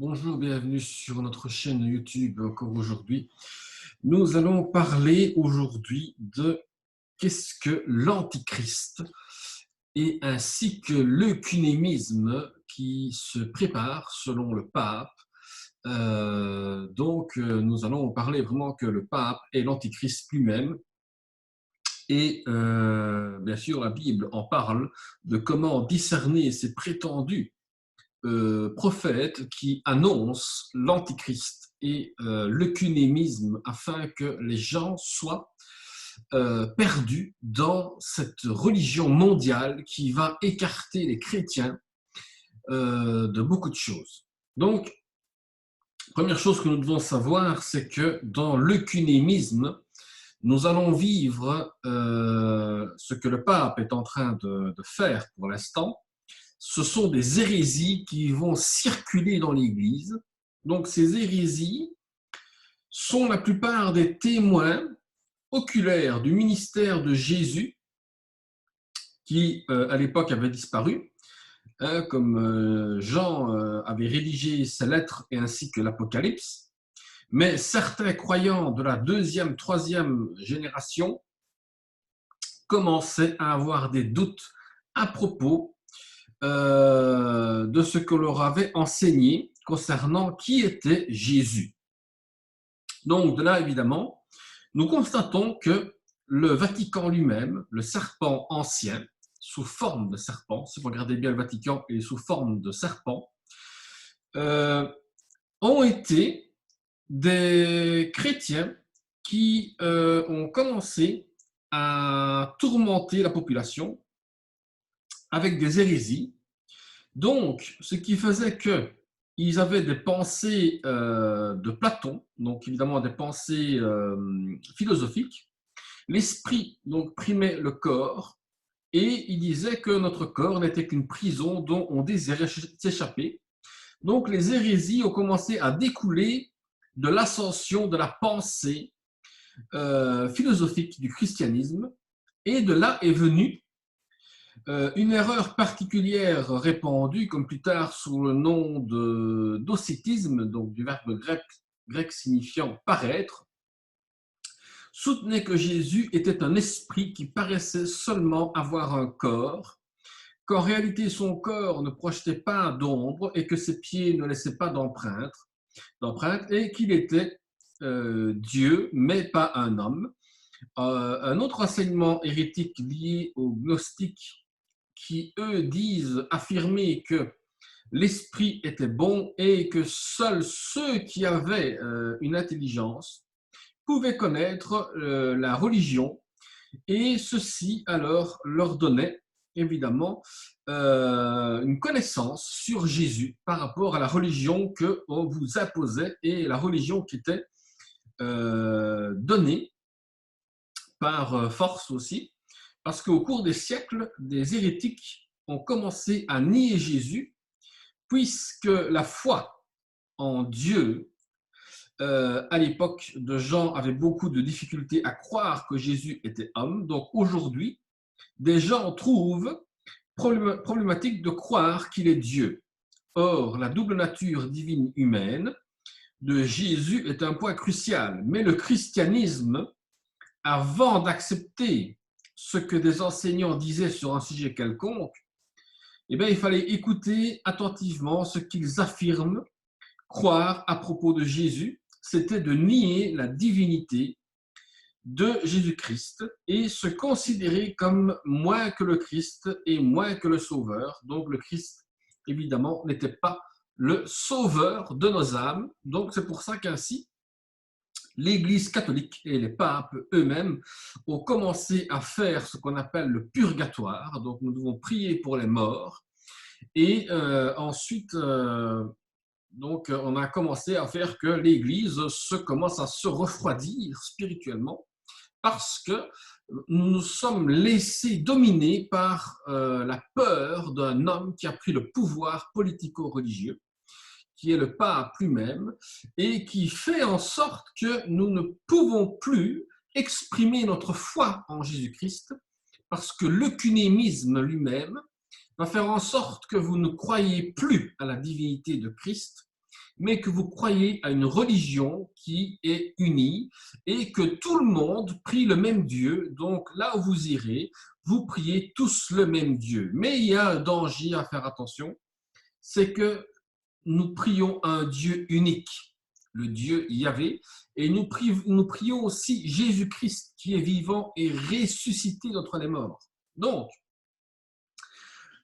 Bonjour, bienvenue sur notre chaîne YouTube encore aujourd'hui. Nous allons parler aujourd'hui de qu'est-ce que l'Antichrist et ainsi que l'œcuménisme qui se prépare selon le pape. Nous allons parler vraiment que le pape est l'Antichrist lui-même. Et bien sûr, la Bible en parle de comment discerner ces prétendus prophètes qui annoncent l'antichrist et l'œcuménisme afin que les gens soient perdus dans cette religion mondiale qui va écarter les chrétiens de beaucoup de choses. Donc, première chose que nous devons savoir, c'est que dans l'œcuménisme, nous allons vivre ce que le pape est en train de faire pour l'instant. Ce sont des hérésies qui vont circuler dans l'Église. Donc ces hérésies sont la plupart des témoins oculaires du ministère de Jésus qui à l'époque avait disparu, comme Jean avait rédigé ses lettres et ainsi que l'Apocalypse. Mais certains croyants de la deuxième, troisième génération commençaient à avoir des doutes à propos de ce que leur avait enseigné concernant qui était Jésus. Donc de là, évidemment, nous constatons que le Vatican lui-même, le serpent ancien, sous forme de serpent, si vous regardez bien le Vatican, il est sous forme de serpent, ont été des chrétiens qui ont commencé à tourmenter la population avec des hérésies. Donc, ce qui faisait qu'ils avaient des pensées de Platon, donc évidemment des pensées philosophiques. L'esprit donc primait le corps et il disait que notre corps n'était qu'une prison dont on désirait s'échapper. Donc, les hérésies ont commencé à découler de l'ascension de la pensée philosophique du christianisme et de là est venue une erreur particulière répandue, comme plus tard sous le nom d'océtisme, donc du verbe grec signifiant paraître, soutenait que Jésus était un esprit qui paraissait seulement avoir un corps, qu'en réalité son corps ne projetait pas d'ombre et que ses pieds ne laissaient pas d'empreinte, et qu'il était Dieu, mais pas un homme. Un autre enseignement hérétique lié aux gnostiques qui, eux, disent affirmer que l'esprit était bon et que seuls ceux qui avaient une intelligence pouvaient connaître la religion, et ceci alors leur donnait évidemment une connaissance sur Jésus par rapport à la religion qu'on vous imposait et la religion qui était donnée par force aussi. Parce qu'au cours des siècles, des hérétiques ont commencé à nier Jésus, puisque la foi en Dieu, à l'époque de Jean, avait beaucoup de difficultés à croire que Jésus était homme. Donc aujourd'hui, des gens trouvent problématique de croire qu'il est Dieu. Or, la double nature divine humaine de Jésus est un point crucial. Mais le christianisme, avant d'accepter ce que des enseignants disaient sur un sujet quelconque, eh bien, il fallait écouter attentivement ce qu'ils affirment, croire à propos de Jésus, c'était de nier la divinité de Jésus-Christ et se considérer comme moins que le Christ et moins que le Sauveur. Donc le Christ, évidemment, n'était pas le sauveur de nos âmes. Donc c'est pour ça qu'ainsi, l'Église catholique et les papes eux-mêmes ont commencé à faire ce qu'on appelle le purgatoire. Donc, nous devons prier pour les morts. Et ensuite, on a commencé à faire que l'Église commence à se refroidir spirituellement parce que nous nous sommes laissés dominer par la peur d'un homme qui a pris le pouvoir politico-religieux, qui est le pape lui-même, et qui fait en sorte que nous ne pouvons plus exprimer notre foi en Jésus-Christ, parce que l'œcuménisme lui-même va faire en sorte que vous ne croyez plus à la divinité de Christ, mais que vous croyez à une religion qui est unie et que tout le monde prie le même Dieu. Donc là où vous irez, vous priez tous le même Dieu. Mais il y a un danger à faire attention, c'est que nous prions un Dieu unique, le Dieu Yahvé, et nous prions aussi Jésus-Christ qui est vivant et ressuscité d'entre les morts. Donc,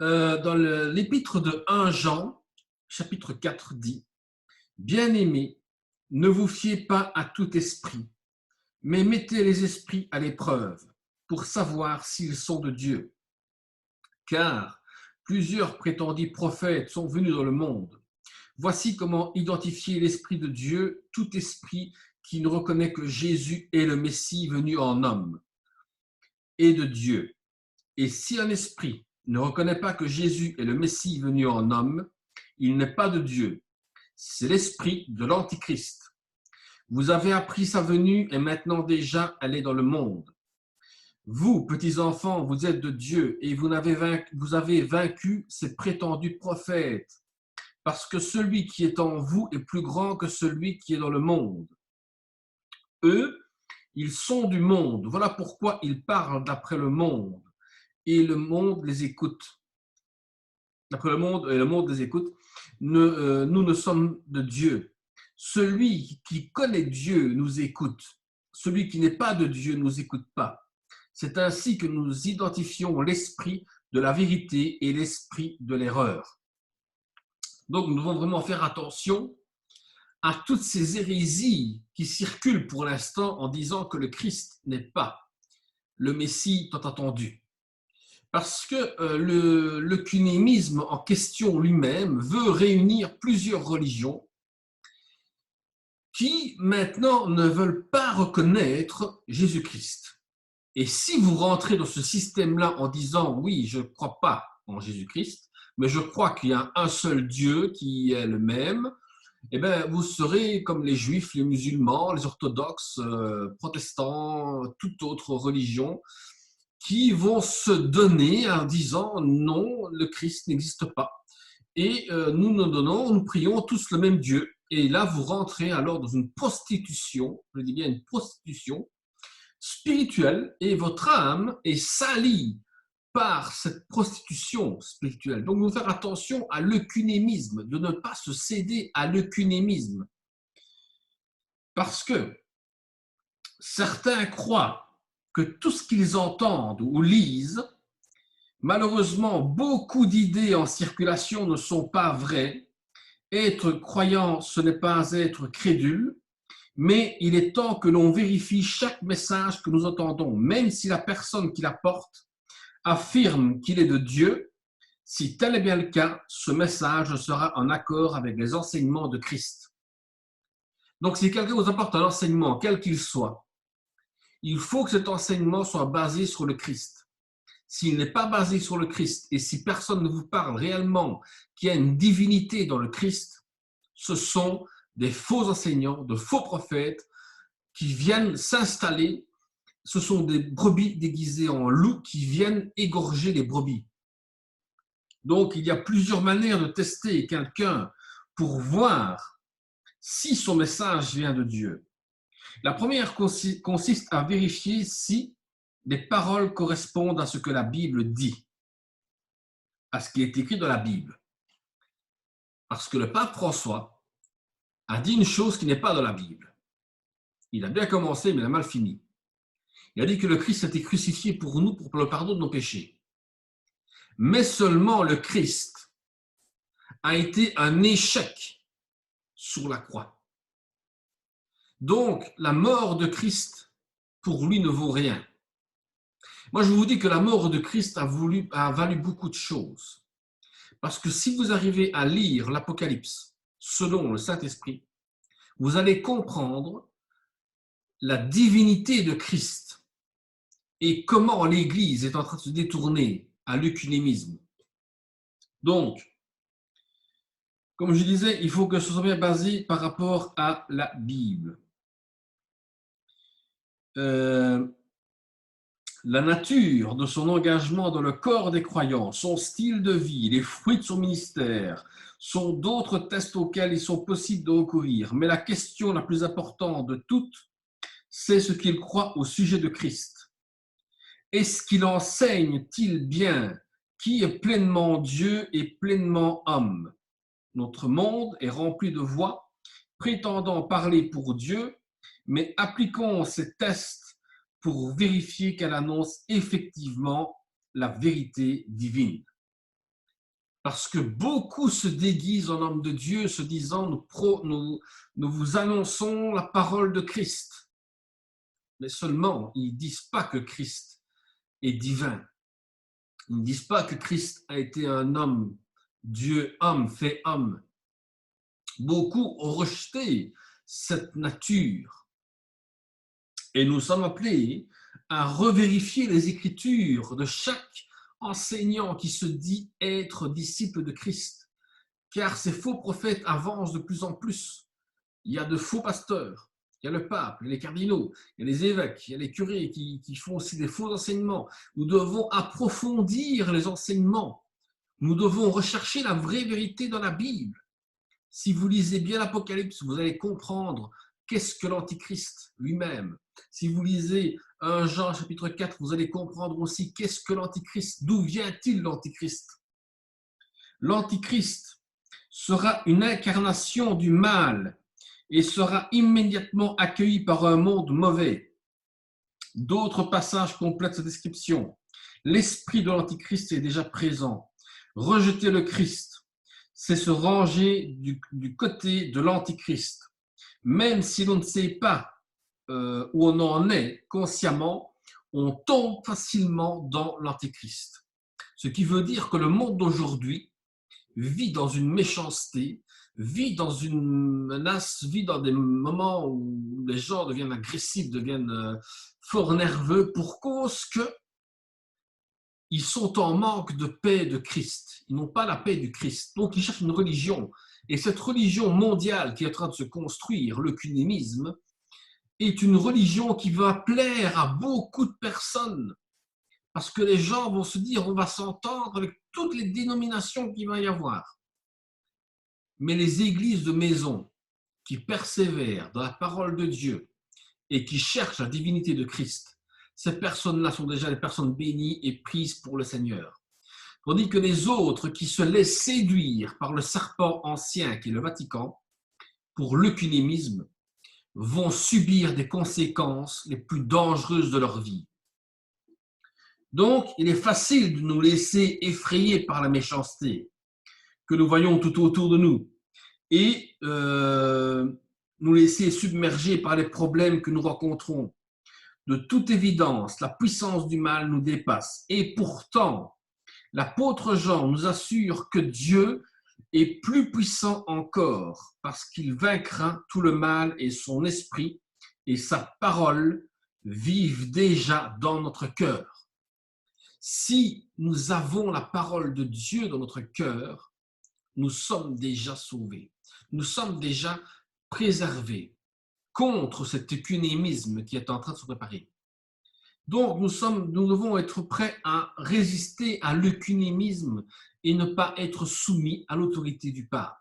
dans l'épître de 1 Jean, chapitre 4 dit, « Bien-aimés, ne vous fiez pas à tout esprit, mais mettez les esprits à l'épreuve pour savoir s'ils sont de Dieu. Car plusieurs prétendus prophètes sont venus dans le monde. Voici comment identifier l'Esprit de Dieu, tout esprit qui ne reconnaît que Jésus est le Messie venu en homme et de Dieu. Et si un esprit ne reconnaît pas que Jésus est le Messie venu en homme, il n'est pas de Dieu. C'est l'esprit de l'Antichrist. Vous avez appris sa venue et maintenant déjà elle est dans le monde. Vous, petits enfants, vous êtes de Dieu et vous avez vaincu ces prétendus prophètes, parce que celui qui est en vous est plus grand que celui qui est dans le monde. Eux, ils sont du monde. Voilà pourquoi ils parlent d'après le monde. Et le monde les écoute. D'après le monde, et le monde les écoute. Nous ne sommes de Dieu. Celui qui connaît Dieu nous écoute. Celui qui n'est pas de Dieu ne nous écoute pas. C'est ainsi que nous identifions l'esprit de la vérité et l'esprit de l'erreur. Donc, nous devons vraiment faire attention à toutes ces hérésies qui circulent pour l'instant en disant que le Christ n'est pas le Messie tant attendu. Parce que l'œcuménisme en question lui-même veut réunir plusieurs religions qui maintenant ne veulent pas reconnaître Jésus-Christ. Et si vous rentrez dans ce système-là en disant « oui, je ne crois pas en Jésus-Christ, mais je crois qu'il y a un seul Dieu qui est le même », eh bien, vous serez comme les juifs, les musulmans, les orthodoxes, protestants, toute autre religion, qui vont se donner en disant non, le Christ n'existe pas. Et nous prions tous le même Dieu. Et là, vous rentrez alors dans une prostitution, je dis bien une prostitution spirituelle, et votre âme est salie par cette prostitution spirituelle. Donc, nous devons faire attention à l'œcuménisme, de ne pas se céder à l'œcuménisme. Parce que certains croient que tout ce qu'ils entendent ou lisent, malheureusement, beaucoup d'idées en circulation ne sont pas vraies. Être croyant, ce n'est pas être crédule, mais il est temps que l'on vérifie chaque message que nous entendons, même si la personne qui l'apporte affirme qu'il est de Dieu. Si tel est bien le cas, ce message sera en accord avec les enseignements de Christ. Donc, si quelqu'un vous apporte un enseignement, quel qu'il soit, il faut que cet enseignement soit basé sur le Christ. S'il n'est pas basé sur le Christ et si personne ne vous parle réellement qu'il y a une divinité dans le Christ, ce sont des faux enseignants, de faux prophètes qui viennent s'installer. Ce sont des brebis déguisées en loups qui viennent égorger les brebis. Donc, il y a plusieurs manières de tester quelqu'un pour voir si son message vient de Dieu. La première consiste à vérifier si les paroles correspondent à ce que la Bible dit, à ce qui est écrit dans la Bible. Parce que le pape François a dit une chose qui n'est pas dans la Bible. Il a bien commencé, mais il a mal fini. Il a dit que le Christ a été crucifié pour nous, pour le pardon de nos péchés. Mais seulement le Christ a été un échec sur la croix. Donc, la mort de Christ, pour lui, ne vaut rien. Moi, je vous dis que la mort de Christ a valu beaucoup de choses. Parce que si vous arrivez à lire l'Apocalypse selon le Saint-Esprit, vous allez comprendre la divinité de Christ et comment l'Église est en train de se détourner à l'œcuménisme. Donc, comme je disais, il faut que ce soit bien basé par rapport à la Bible. la nature de son engagement dans le corps des croyants, son style de vie, les fruits de son ministère, sont d'autres tests auxquels il sont possibles de recourir. Mais la question la plus importante de toutes, c'est ce qu'il croit au sujet de Christ. Est-ce qu'il enseigne-t-il bien qui est pleinement Dieu et pleinement homme? Notre monde est rempli de voix prétendant parler pour Dieu, mais appliquons ces tests pour vérifier qu'elle annonce effectivement la vérité divine. Parce que beaucoup se déguisent en homme de Dieu, se disant nous vous annonçons la parole de Christ. Mais seulement, ils ne disent pas que Christ est divin. Ils ne disent pas que Christ a été un homme, Dieu, homme, fait homme. Beaucoup ont rejeté cette nature. Et nous sommes appelés à revérifier les Écritures de chaque enseignant qui se dit être disciple de Christ. Car ces faux prophètes avancent de plus en plus. Il y a de faux pasteurs, il y a le pape, il y a les cardinaux, il y a les évêques, il y a les curés qui font aussi des faux enseignements. Nous devons approfondir les enseignements. Nous devons rechercher la vraie vérité dans la Bible. Si vous lisez bien l'Apocalypse, vous allez comprendre qu'est-ce que l'Antichrist lui-même. Si vous lisez 1 Jean chapitre 4, vous allez comprendre aussi qu'est-ce que l'Antichrist, d'où vient-il l'Antichrist. L'Antichrist sera une incarnation du mal et sera immédiatement accueilli par un monde mauvais. D'autres passages complètent cette description. L'esprit de l'Antichrist est déjà présent. Rejeter le Christ, c'est se ranger du côté de l'Antichrist. Même si l'on ne sait pas où on en est consciemment, on tombe facilement dans l'Antichrist. Ce qui veut dire que le monde d'aujourd'hui vit dans une méchanceté, vit dans une menace, vit dans des moments où les gens deviennent agressifs, deviennent fort nerveux pour cause qu'ils sont en manque de paix de Christ. Ils n'ont pas la paix du Christ. Donc, ils cherchent une religion. Et cette religion mondiale qui est en train de se construire, l'œcuménisme, est une religion qui va plaire à beaucoup de personnes. Parce que les gens vont se dire, on va s'entendre avec toutes les dénominations qu'il va y avoir. Mais les églises de maison qui persévèrent dans la parole de Dieu et qui cherchent la divinité de Christ, ces personnes-là sont déjà des personnes bénies et prises pour le Seigneur. Tandis que les autres qui se laissent séduire par le serpent ancien qui est le Vatican, pour l'œcuménisme, vont subir des conséquences les plus dangereuses de leur vie. Donc, il est facile de nous laisser effrayer par la méchanceté que nous voyons tout autour de nous et nous laisser submerger par les problèmes que nous rencontrons. De toute évidence, la puissance du mal nous dépasse. Et pourtant, l'apôtre Jean nous assure que Dieu est plus puissant encore parce qu'il vaincra tout le mal et son esprit et sa parole vivent déjà dans notre cœur. Si nous avons la parole de Dieu dans notre cœur, nous sommes déjà sauvés. Nous sommes déjà préservés contre cet œcuménisme qui est en train de se préparer. Donc, nous devons être prêts à résister à l'œcuménisme et ne pas être soumis à l'autorité du pape.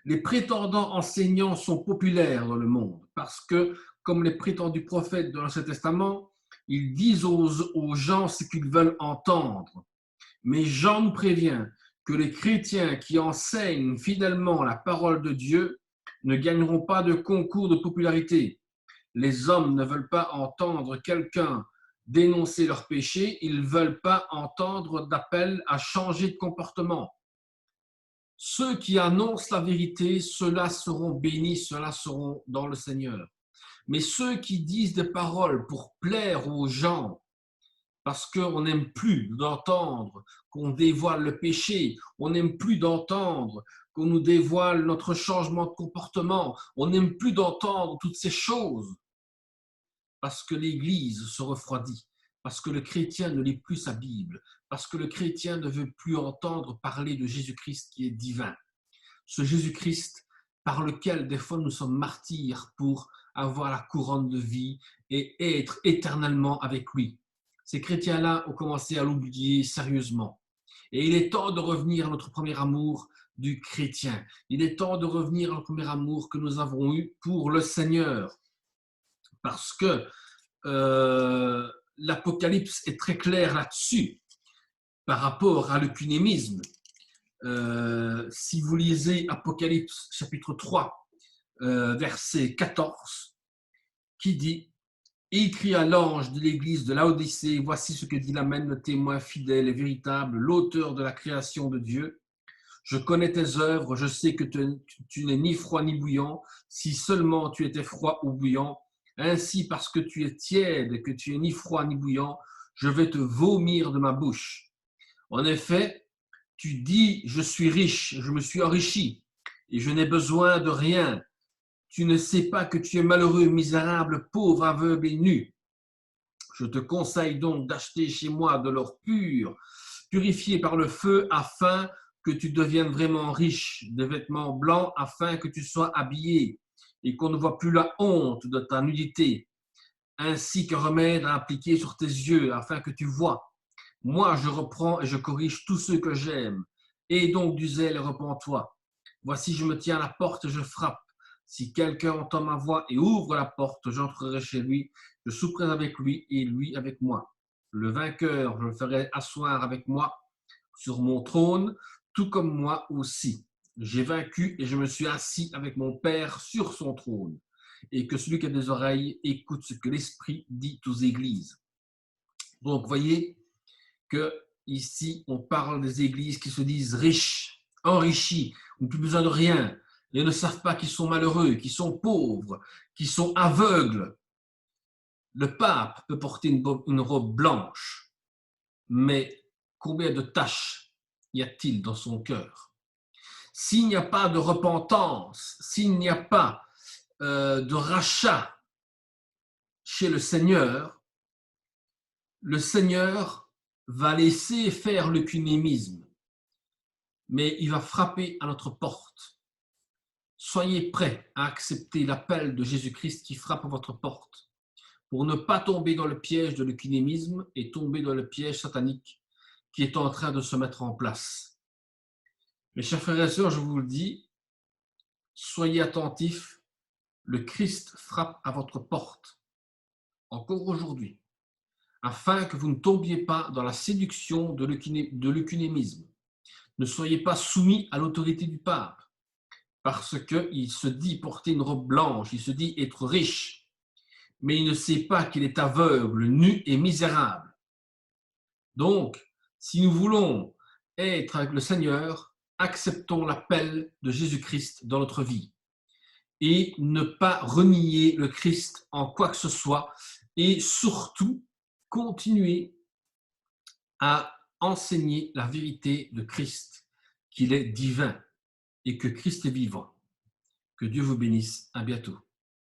Les prétendants enseignants sont populaires dans le monde parce que, comme les prétendus prophètes de l'Ancien Testament, ils disent aux gens ce qu'ils veulent entendre. Mais Jean nous prévient que les chrétiens qui enseignent fidèlement la parole de Dieu ne gagneront pas de concours de popularité. Les hommes ne veulent pas entendre quelqu'un dénoncer leur péché, ils ne veulent pas entendre d'appel à changer de comportement. Ceux qui annoncent la vérité, ceux-là seront bénis, ceux-là seront dans le Seigneur. Mais ceux qui disent des paroles pour plaire aux gens, parce qu'on n'aime plus d'entendre qu'on dévoile le péché, on n'aime plus d'entendre qu'on nous dévoile notre changement de comportement, on n'aime plus d'entendre toutes ces choses, parce que l'Église se refroidit, parce que le chrétien ne lit plus sa Bible, parce que le chrétien ne veut plus entendre parler de Jésus-Christ qui est divin. Ce Jésus-Christ par lequel des fois nous sommes martyrs pour avoir la couronne de vie et être éternellement avec lui. Ces chrétiens-là ont commencé à l'oublier sérieusement. Et il est temps de revenir à notre premier amour du chrétien. Il est temps de revenir au premier amour que nous avons eu pour le Seigneur. Parce que l'Apocalypse est très clair là-dessus par rapport à l'œcuménisme. Si vous lisez Apocalypse chapitre 3, verset 14, qui dit « Et il crie à l'ange de l'église de Laodicée, voici ce que dit l'Amen, le témoin fidèle et véritable, l'auteur de la création de Dieu. Je connais tes œuvres, je sais que tu n'es ni froid ni bouillant, si seulement tu étais froid ou bouillant. Ainsi, parce que tu es tiède et que tu es ni froid ni bouillant, je vais te vomir de ma bouche. En effet, tu dis, je suis riche, je me suis enrichi, et je n'ai besoin de rien. Tu ne sais pas que tu es malheureux, misérable, pauvre, aveugle et nu. Je te conseille donc d'acheter chez moi de l'or pur, purifié par le feu, afin que tu deviennes vraiment riche, des vêtements blancs, afin que tu sois habillé, et qu'on ne voit plus la honte de ta nudité, ainsi qu'un remède à appliquer sur tes yeux, afin que tu vois. Moi, je reprends et je corrige tous ceux que j'aime. Et donc du zèle et repens-toi. Voici, je me tiens à la porte et je frappe. Si quelqu'un entend ma voix et ouvre la porte, j'entrerai chez lui, je souperai avec lui et lui avec moi. Le vainqueur, je le ferai asseoir avec moi sur mon trône, tout comme moi aussi. J'ai vaincu et je me suis assis avec mon Père sur son trône. Et que celui qui a des oreilles écoute ce que l'Esprit dit aux églises. Donc, voyez que ici, on parle des églises qui se disent riches, enrichies, n'ont plus besoin de rien, et ne savent pas qu'ils sont malheureux, qu'ils sont pauvres, qu'ils sont aveugles. Le pape peut porter une robe blanche, mais combien de taches y a-t-il dans son cœur? S'il n'y a pas de repentance, s'il n'y a pas de rachat chez le Seigneur va laisser faire l'œcuménisme, mais il va frapper à notre porte. Soyez prêts à accepter l'appel de Jésus-Christ qui frappe à votre porte pour ne pas tomber dans le piège de l'œcuménisme et tomber dans le piège satanique qui est en train de se mettre en place. Mes chers frères et sœurs, je vous le dis, soyez attentifs, le Christ frappe à votre porte, encore aujourd'hui, afin que vous ne tombiez pas dans la séduction de l'œcuménisme. Ne soyez pas soumis à l'autorité du pape, parce qu'il se dit porter une robe blanche, il se dit être riche, mais il ne sait pas qu'il est aveugle, nu et misérable. Donc, si nous voulons être avec le Seigneur, acceptons l'appel de Jésus-Christ dans notre vie et ne pas renier le Christ en quoi que ce soit et surtout continuer à enseigner la vérité de Christ, qu'il est divin et que Christ est vivant. Que Dieu vous bénisse. À bientôt.